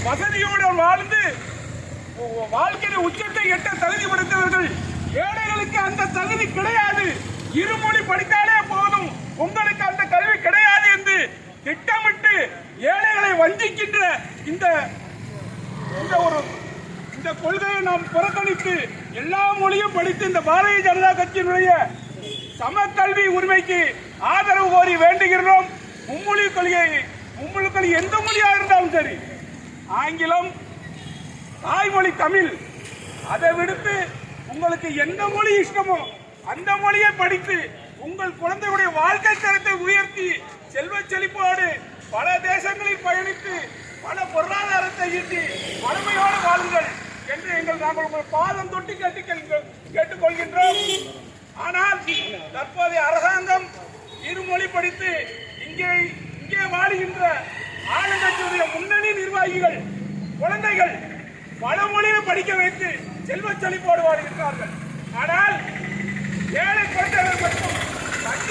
வசதியோடு வாழ்ந்து வாழ்க்கையின் உச்சத்தை எட்ட தகுதி படைத்தவர்கள். ஏழைகளுக்கு அந்த தகுதி கிடையாது. இருமொழி படித்தாலே போதும், உங்களுக்கு அந்த கல்வி கிடையாது என்று திட்டமிட்டு ஏழைகளை வஞ்சிக்கின்ற இந்த கொள்கையை நாம் புறக்கணித்து எல்லா மொழியும் படித்து இந்த பாரதிய ஜனதா கட்சியினுடைய சம கல்வி உரிமைக்கு ஆதரவு கோரி வேண்டுகிறோம். மும்மொழி கொள்கை எந்த மொழியாக இருந்தாலும் சரி, ஆங்கிலம், தாய்மொழி தமிழ், அதை விடுத்து உங்களுக்கு எந்த மொழி இஷ்டமோ அந்த மொழியை படித்து உங்கள் குழந்தையுடைய வாழ்க்கை தரத்தை உயர்த்தி செல்வ செழிப்போடு பல தேசங்களில் பயணித்து பல பொருளாதாரத்தை ஈட்டி வலிமையோடு வாழுங்கள் என்று நாங்கள் உங்கள் பாதம் தொட்டி கேட்டுக்கொள்கின்றோம். ஆனால் தற்போதைய அரசாங்கம் இருமொழி படித்து இங்கே வாழுகின்ற ஆளுங்கட்சியுடைய முன்னணி நிர்வாகிகள் குழந்தைகள் பல மொழியை படிக்க வைத்து செல்வ செழிப்போடு வாழ்கின்றார்கள். ஆனால்